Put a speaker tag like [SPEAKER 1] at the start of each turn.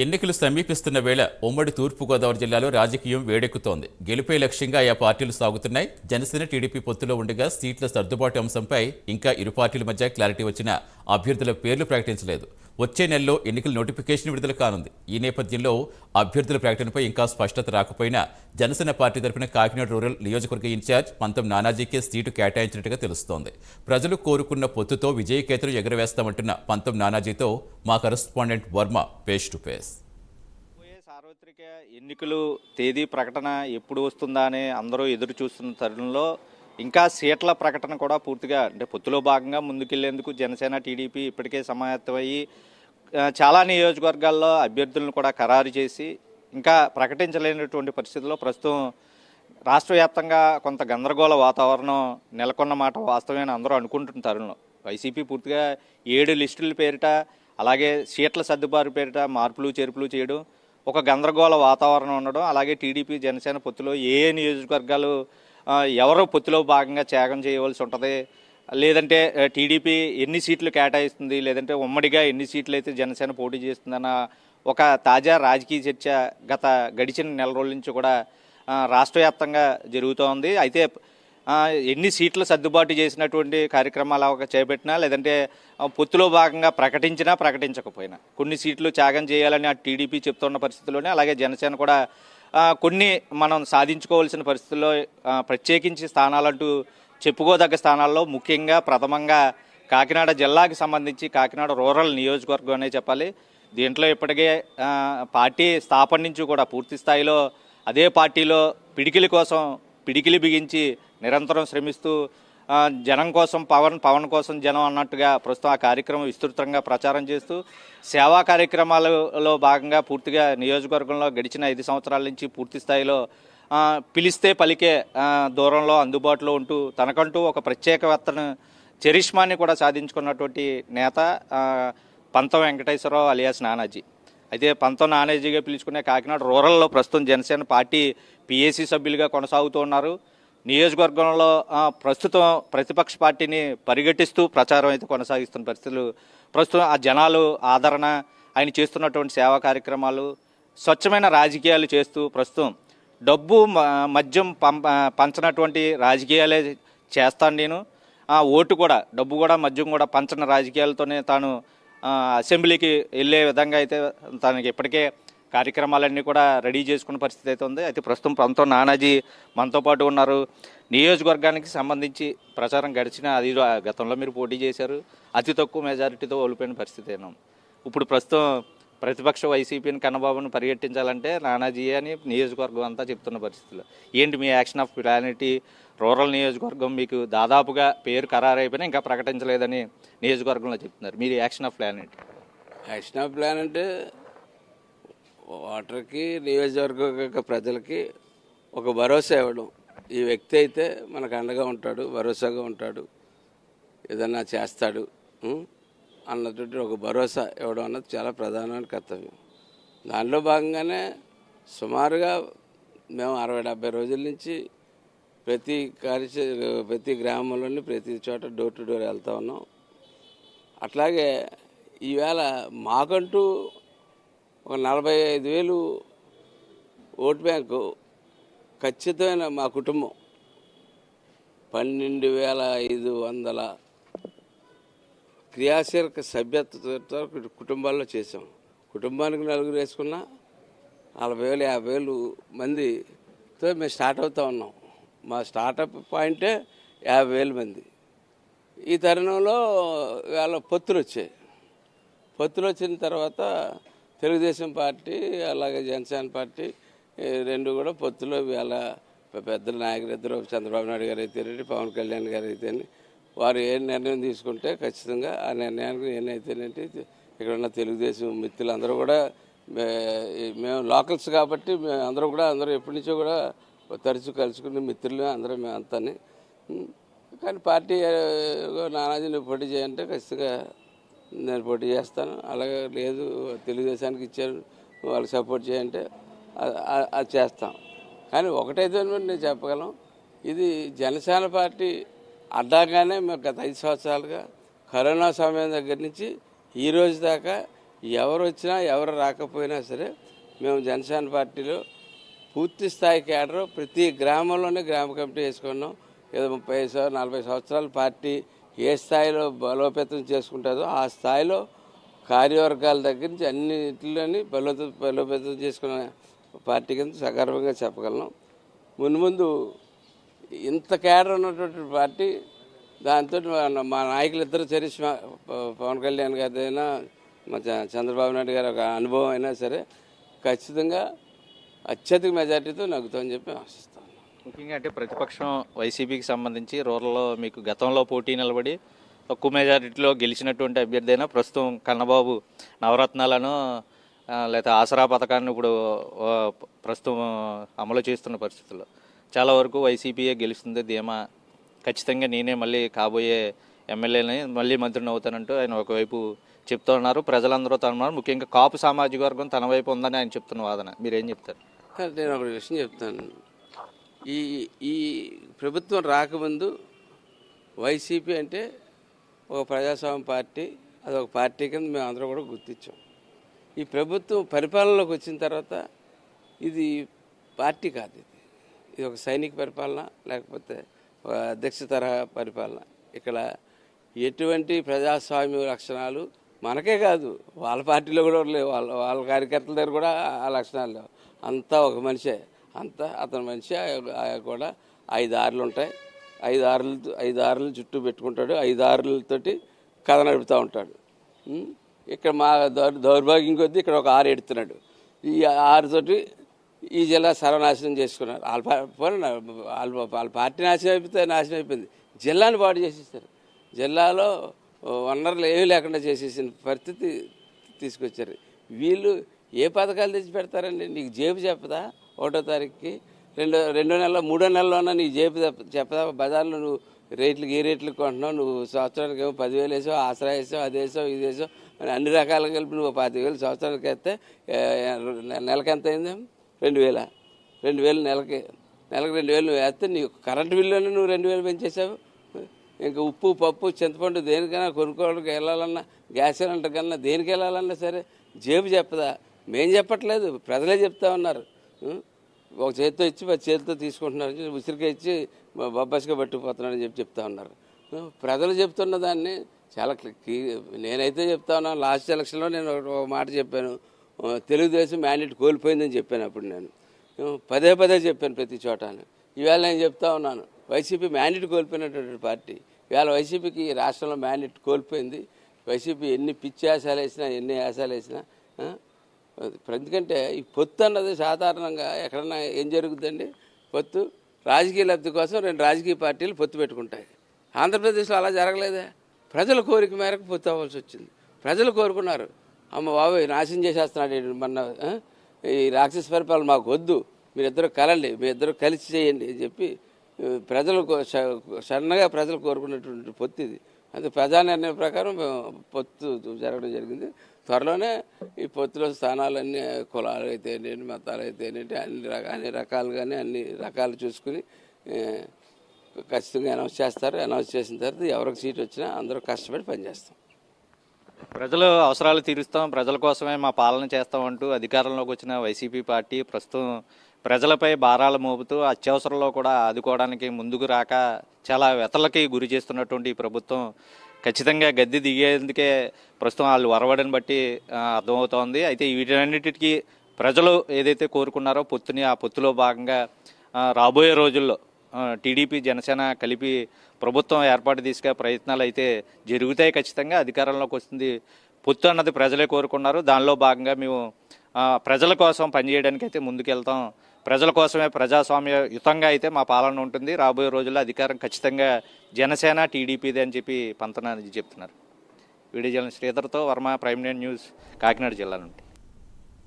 [SPEAKER 1] ఎన్నికలు సమీపిస్తున్న వేళ ఉమ్మడి తూర్పుగోదావరి జిల్లాలో రాజకీయం వేడెక్కుతోంది. గెలుపే లక్ష్యంగా ఆయా పార్టీలు సాగుతున్నాయి. జనసేన టీడీపీ పొత్తులో ఉండగా సీట్ల సర్దుబాటు అంశంపై ఇంకా ఇరు పార్టీల మధ్య క్లారిటీ వచ్చినా అభ్యర్థుల పేర్లు ప్రకటించలేదు. వచ్చే నెలలో ఎన్నికల నోటిఫికేషన్ విడుదల కానుంది. ఈ నేపథ్యంలో అభ్యర్థుల ప్రకటనపై ఇంకా స్పష్టత రాకపోయినా జనసేన పార్టీ తరఫున కాకినాడ రూరల్ నియోజకవర్గ ఇన్ఛార్జ్ పంతం నానాజీకే సీటు కేటాయించినట్టుగా తెలుస్తోంది. ప్రజలు కోరుకున్న పొత్తుతో విజయకేతనం ఎగరవేస్తామంటున్న పంతం నానాజీతో మా correspondent Varma face to face.
[SPEAKER 2] సార్వత్రిక ఎన్నికలు తేదీ ప్రకటన ఎప్పుడు వస్తుందా అని అందరూ ఎదురు చూస్తున్న తరుణంలో ఇంకా సీట్ల ప్రకటన కూడా పూర్తిగా అంటే పొత్తులో భాగంగా ముందుకెళ్లేందుకు జనసేన టీడీపీ ఇప్పటికే సమాయత్తమయ్యి చాలా నియోజకవర్గాల్లో అభ్యర్థులను కూడా ఖరారు చేసి ఇంకా ప్రకటించలేనటువంటి పరిస్థితుల్లో ప్రస్తుతం రాష్ట్ర వ్యాప్తంగా కొంత గందరగోళ వాతావరణం నెలకొన్న మాట వాస్తవమైన అందరూ అనుకుంటున్న తరుణంలో వైసీపీ పూర్తిగా 7 లిస్టుల పేరిట అలాగే సీట్ల సర్దుబాటు పేరిట మార్పులు చేర్పులు చేయడం, ఒక గందరగోళ వాతావరణం ఉండడం, అలాగే టీడీపీ జనసేన పొత్తులో ఏ నియోజకవర్గాలు ఎవరో పొత్తులో భాగంగా త్యాగం చేయవలసి ఉంటుంది, లేదంటే టీడీపీ ఎన్ని సీట్లు కేటాయిస్తుంది, లేదంటే ఉమ్మడిగా ఎన్ని సీట్లు అయితే జనసేన పోటీ చేస్తుందన్న ఒక తాజా రాజకీయ చర్చ గడిచిన నెల రోజుల నుంచి కూడా రాష్ట్ర వ్యాప్తంగా జరుగుతోంది. అయితే ఎన్ని సీట్లు సర్దుబాటు చేసినటువంటి కార్యక్రమాలు చేపట్టినా, లేదంటే పొత్తులో భాగంగా ప్రకటించినా ప్రకటించకపోయినా కొన్ని సీట్లు త్యాగం చేయాలని టీడీపీ చెప్తున్న పరిస్థితుల్లోనే అలాగే జనసేన కూడా కొన్ని మనం సాధించుకోవాల్సిన పరిస్థితుల్లో ప్రత్యేకించి స్థానాలంటూ చెప్పుకోదగ్గ స్థానాల్లో ముఖ్యంగా ప్రథమంగా కాకినాడ జిల్లాకి సంబంధించి కాకినాడ రూరల్ నియోజకవర్గం అనే చెప్పాలి. దీంట్లో ఇప్పటికే పార్టీ స్థాపన నుంచి కూడా పూర్తి స్థాయిలో అదే పార్టీలో పిడికిలి బిగించి నిరంతరం శ్రమిస్తూ జనం కోసం పవన్ కోసం జనం అన్నట్టుగా ప్రస్తుతం ఆ కార్యక్రమం విస్తృతంగా ప్రచారం చేస్తూ సేవా కార్యక్రమాలలో భాగంగా పూర్తిగా నియోజకవర్గంలో గడిచిన 5 సంవత్సరాల నుంచి పూర్తి స్థాయిలో పిలిస్తే పలికే దూరంలో అందుబాటులో ఉంటూ తనకంటూ ఒక ప్రత్యేకతను చరిష్మాని కూడా సాధించుకున్నటువంటి నేత పంతం వెంకటేశ్వరరావు అలియాస్ నానాజీ. అయితే పంతం నానాజీగా పిలుచుకునే కాకినాడ రూరల్లో ప్రస్తుతం జనసేన పార్టీ పిఏసీ సభ్యులుగా కొనసాగుతూ ఉన్నారు. నియోజకవర్గంలో ప్రస్తుతం ప్రతిపక్ష పార్టీని పరిగెట్టిస్తూ ప్రచారం అయితే కొనసాగిస్తున్న పరిస్థితులు ప్రస్తుతం ఆ జనాలు ఆదరణ, ఆయన చేస్తున్నటువంటి సేవా కార్యక్రమాలు, స్వచ్ఛమైన రాజకీయాలు చేస్తూ ప్రస్తుతం డబ్బు మద్యం పంచనటువంటి రాజకీయాలే చేస్తాను నేను, ఓటు కూడా డబ్బు కూడా మద్యం కూడా పంచని రాజకీయాలతోనే తాను అసెంబ్లీకి వెళ్ళే విధంగా అయితే తనకి ఇప్పటికే కార్యక్రమాలన్నీ కూడా రెడీ చేసుకున్న పరిస్థితి అయితే ఉంది. అయితే ప్రస్తుతం పంతం నానాజీ మనతో పాటు ఉన్నారు. నియోజకవర్గానికి సంబంధించి ప్రచారం అది గతంలో మీరు పోటీ చేశారు, అతి తక్కువ మెజారిటీతో ఓడిపోయిన పరిస్థితి అయినాం. ఇప్పుడు ప్రస్తుతం ప్రతిపక్ష వైసీపీని కన్నబాబును పరిగెట్టించాలంటే నానాజీ అని నియోజకవర్గం అంతా చెప్తున్న పరిస్థితులు ఏంటి మీ యాక్షన్ ఆఫ్ ప్లానిటీ? రూరల్ నియోజకవర్గం మీకు దాదాపుగా పేరు ఖరారైపోయినా ఇంకా ప్రకటించలేదని నియోజకవర్గంలో చెప్తున్నారు. మీరు యాక్షన్ ఆఫ్ ప్లాన్ ఏంటి?
[SPEAKER 3] యాక్షన్ ఆఫ్ ప్లాన్ అంటే ఓటర్కి, నియోజకవర్గ ప్రజలకి ఒక భరోసా ఇవ్వడం. ఈ వ్యక్తి అయితే మనకు అండగా ఉంటాడు, భరోసాగా ఉంటాడు, ఏదన్నా చేస్తాడు అన్నటువంటి ఒక భరోసా ఇవ్వడం అన్నది చాలా ప్రధానమైన కర్తవ్యం. దానిలో భాగంగానే సుమారుగా మేము 60-70 రోజుల నుంచి ప్రతి గ్రామంలోని ప్రతి చోట డోర్ టు డోర్ వెళ్తా ఉన్నాం. అట్లాగే ఈవేళ మాకంటూ ఒక 45,000 ఓటు బ్యాంకు ఖచ్చితమైన మా కుటుంబం 12,500 క్రియాశీలక సభ్యత్వంతో కుటుంబాల్లో చేసాం. కుటుంబానికి 4 వేసుకున్నా 40,000-50,000 మందితో మేము స్టార్ట్ అవుతూ ఉన్నాం. మా స్టార్టప్ పాయింటే 50,000 మంది. ఈ తరుణంలో వాళ్ళ పొత్తులు వచ్చిన తర్వాత తెలుగుదేశం పార్టీ అలాగే జనసేన పార్టీ రెండు కూడా పొత్తులో వీళ్ళ పెద్దల నాయకులు ఇద్దరు చంద్రబాబు నాయుడు గారు అయితేనండి, పవన్ కళ్యాణ్ గారు అయితేనే వారు ఏ నిర్ణయం తీసుకుంటే ఖచ్చితంగా ఆ నిర్ణయానికి నేనైతేనేంటి ఇక్కడ ఉన్న తెలుగుదేశం మిత్రులందరూ కూడా మేము లోకల్స్ కాబట్టి అందరూ ఎప్పటి నుంచో కూడా తరచూ కలుసుకునే మిత్రులు అందరూ మేము అంతాని. కానీ పార్టీ నానాజీని పోటీ చేయంటే ఖచ్చితంగా నేను పోటీ చేస్తాను. అలాగే లేదు తెలుగుదేశానికి ఇచ్చారు వాళ్ళకి సపోర్ట్ చేయంటే అది చేస్తాం. కానీ ఒకటైతే నేను చెప్పగలం, ఇది జనసేన పార్టీ అడ్డాగానే మేము గత 5 సంవత్సరాలుగా కరోనా సమయం దగ్గర నుంచి ఈ రోజు దాకా ఎవరు వచ్చినా ఎవరు రాకపోయినా సరే మేము జనసేన పార్టీలో పూర్తి స్థాయి కేడర్ ప్రతి గ్రామంలోనే గ్రామ కమిటీ వేసుకున్నాం. ఏదో 40 సంవత్సరాల పార్టీ ఏ స్థాయిలో బలోపేతం చేసుకుంటుందో ఆ స్థాయిలో కార్యవర్గాల దగ్గర నుంచి అన్నింటిలోని బలోపేతం చేసుకున్న పార్టీ కింద సగర్వంగా చెప్పగలను. ముందు ఇంత కేడర్ ఉన్నటువంటి పార్టీ, దాంతో మా నాయకులు ఇద్దరు చరిష్మా, పవన్ కళ్యాణ్ గారిదైనా మా చంద్రబాబు నాయుడు గారి ఒక అనుభవం అయినా సరే ఖచ్చితంగా అత్యధిక మెజార్టీతో నగ్గుతామని చెప్పి ఆశిస్తాను.
[SPEAKER 2] ముఖ్యంగా అంటే ప్రతిపక్షం వైసీపీకి సంబంధించి రూరల్లో మీకు గతంలో పోటీ నిలబడి తక్కువ మెజారిటీలో గెలిచినటువంటి అభ్యర్థి అయినా ప్రస్తుతం కన్నబాబు నవరత్నాలను లేదా ఆసరా పథకాన్ని ఇప్పుడు ప్రస్తుతం అమలు చేస్తున్న పరిస్థితుల్లో చాలా వరకు వైసీపీయే గెలుస్తుంది ధీమా, ఖచ్చితంగా నేనే మళ్ళీ కాబోయే ఎమ్మెల్యేని మళ్ళీ మంత్రిని అవుతానంటూ ఆయన ఒకవైపు చెప్తూ ఉన్నారు. ప్రజలందరూ తన ముఖ్యంగా కాపు సామాజిక వర్గం తన వైపు ఉందని ఆయన చెప్తున్న వాదన, మీరేం చెప్తారు?
[SPEAKER 3] నేను ఒక విషయం చెప్తాను. ఈ ప్రభుత్వం రాకముందు వైసీపీ అంటే ఒక ప్రజాస్వామ్య పార్టీ, అదొక పార్టీ కింద మేము అందరూ కూడా గుర్తించాం. ఈ ప్రభుత్వం పరిపాలనలోకి వచ్చిన తర్వాత ఇది పార్టీ కాదు, ఇది ఒక సైనిక పరిపాలన, లేకపోతే ఒక అధ్యక్ష తరహా పరిపాలన. ఇక్కడ ఎటువంటి ప్రజాస్వామ్య లక్షణాలు మనకే కాదు, వాళ్ళ పార్టీలో కూడా లేవు, వాళ్ళ కార్యకర్తల దగ్గర కూడా ఆ లక్షణాలు లేవు. అంతా ఒక మనిషే, అంతా అతని మనిషి కూడా 5 ఆరులు ఉంటాయి. 5 ఆరులు చుట్టూ పెట్టుకుంటాడు, 5 ఆరులతోటి కథ నడుపుతూ ఉంటాడు. ఇక్కడ మా దౌర్భాగ్యం కొద్దీ ఇక్కడ ఒక 6 ఎడుతున్నాడు. ఈ 6 తోటి ఈ జిల్లా సర్వనాశనం చేసుకున్నారు. వాళ్ళ పార్టీ నాశనం అయిపోయింది, జిల్లాని పాడు చేసేస్తారు. జిల్లాలో వనరులు ఏమీ లేకుండా చేసేసిన పరిస్థితి తీసుకొచ్చారు. వీళ్ళు ఏ పథకాలు తెచ్చి పెడతారండి? నీకు జేబు చెప్పదా? 1వ తారీఖుకి 2 నెలల 3వ నెలలోనా నీకు జేబు చెప్పదా? బజార్లో నువ్వు ఏ రేట్లకు కొంటున్నావు, నువ్వు సంవత్సరానికి ఏమో 10,000 వేసావు, ఆసరా వేసావు, అది వేసావు, ఇది వేసావు అని అన్ని రకాలుగా కలిపి నువ్వు 25,000 సంవత్సరానికి వేస్తే నెలకి ఎంత అయింది? 2,000 నెలకి 2,000 నువ్వు వేస్తే నీకు కరెంటు బిల్లుని నువ్వు 2,000 పెంచేసావు. ఇంకా ఉప్పు పప్పు చింతపండు దేనికైనా కొనుక్కోవడానికి వెళ్ళాలన్నా, గ్యాస్ సిలిండర్ కన్నా దేనికి వెళ్ళాలన్నా సరే జేబు చెప్పదా? మేం చెప్పట్లేదు, ప్రజలే చెప్తా ఉన్నారు. ఒక చేతితో ఇచ్చి 10 చేతితో తీసుకుంటున్నారు, ఉసిరిగా ఇచ్చి బొబ్బసిగా పట్టుకుపోతున్నారని చెప్తా ఉన్నారు. ప్రజలు చెప్తున్న దాన్ని చాలా నేనైతే చెప్తా ఉన్నాను. లాస్ట్ ఎలక్షన్లో నేను ఒక మాట చెప్పాను, తెలుగుదేశం మ్యాండేట్ కోల్పోయిందని చెప్పాను. అప్పుడు నేను పదే చెప్పాను ప్రతి చోట. ఈవేళ నేను చెప్తా ఉన్నాను, వైసీపీ మ్యాండేట్ కోల్పోయినటువంటి పార్టీ. ఇవాళ వైసీపీకి రాష్ట్రంలో మ్యాండేట్ కోల్పోయింది. వైసీపీ ఎన్ని పిచ్చి ఆశాలు వేసినా, ఎన్ని ఆశాలు వేసినా, ఎందుకంటే ఈ పొత్తు అన్నది సాధారణంగా ఎక్కడన్నా ఏం జరుగుతుందండి? పొత్తు రాజకీయ లబ్ధి కోసం 2 రాజకీయ పార్టీలు పొత్తు పెట్టుకుంటాయి. ఆంధ్రప్రదేశ్లో అలా జరగలేదే. ప్రజల కోరిక మేరకు పొత్తు అవ్వాల్సి వచ్చింది. ప్రజలు కోరుకున్నారు, అమ్మ బాబాయ్ నాశనం చేసేస్తున్నాడు మన ఈ రాక్షస పరిపాలన మాకు వద్దు, మీరిద్దరూ కలండి, మీ ఇద్దరు కలిసి చేయండి అని చెప్పి ప్రజలు సన్నగా ప్రజలు కోరుకున్నటువంటి పొత్తు ఇది. అది ప్రజా నిర్ణయం ప్రకారం పొత్తు జరగడం జరిగింది. త్వరలోనే ఈ పొత్తులో స్థానాలన్నీ కులాలు అయితే ఏంటి, మతాలు అయితే ఏంటి, అన్ని రకాలుగానే అన్ని రకాలు చూసుకుని ఖచ్చితంగా అనౌన్స్ చేస్తారు. అనౌన్స్ చేసిన తర్వాత ఎవరికి సీట్ వచ్చినా అందరూ కష్టపడి పనిచేస్తాం.
[SPEAKER 2] ప్రజలు అవసరాలు తీరుస్తాం, ప్రజల కోసమే మా పాలన చేస్తామంటూ అధికారంలోకి వచ్చిన వైసీపీ పార్టీ ప్రస్తుతం ప్రజలపై భారాలు మోపుతూ అత్యవసరంలో కూడా ఆదుకోవడానికి ముందుకు రాక చాలా వ్యతలకి గురి చేస్తున్నటువంటి ప్రభుత్వం ఖచ్చితంగా గద్దె దిగేందుకే ప్రస్తుతం వాళ్ళు వరవడిని బట్టి అర్థమవుతోంది. అయితే వీటన్నిటికీ ప్రజలు ఏదైతే కోరుకున్నారో పొత్తుని, ఆ పొత్తులో భాగంగా రాబోయే రోజుల్లో టీడీపీ జనసేన కలిపి ప్రభుత్వం ఏర్పాటు తీసుకే ప్రయత్నాలు అయితే జరుగుతాయి. ఖచ్చితంగా అధికారంలోకి వస్తుంది పొత్తు అన్నది ప్రజలే కోరుకున్నారు. దానిలో భాగంగా మేము ప్రజల కోసం పనిచేయడానికి అయితే ముందుకెళ్తాం, ప్రజల కోసమే ప్రజాస్వామ్యయుతంగా అయితే మా పాలన ఉంటుంది, రాబోయే రోజుల్లో అధికారం ఖచ్చితంగా జనసేన టీడీపీదే అని చెప్పి పంతనాన్ని చెప్తున్నారు. వీడియో జర్నలిస్ట్ శ్రీధర్తో వర్మ, ప్రైమ్ న్యూస్, కాకినాడ జిల్లా నుండి.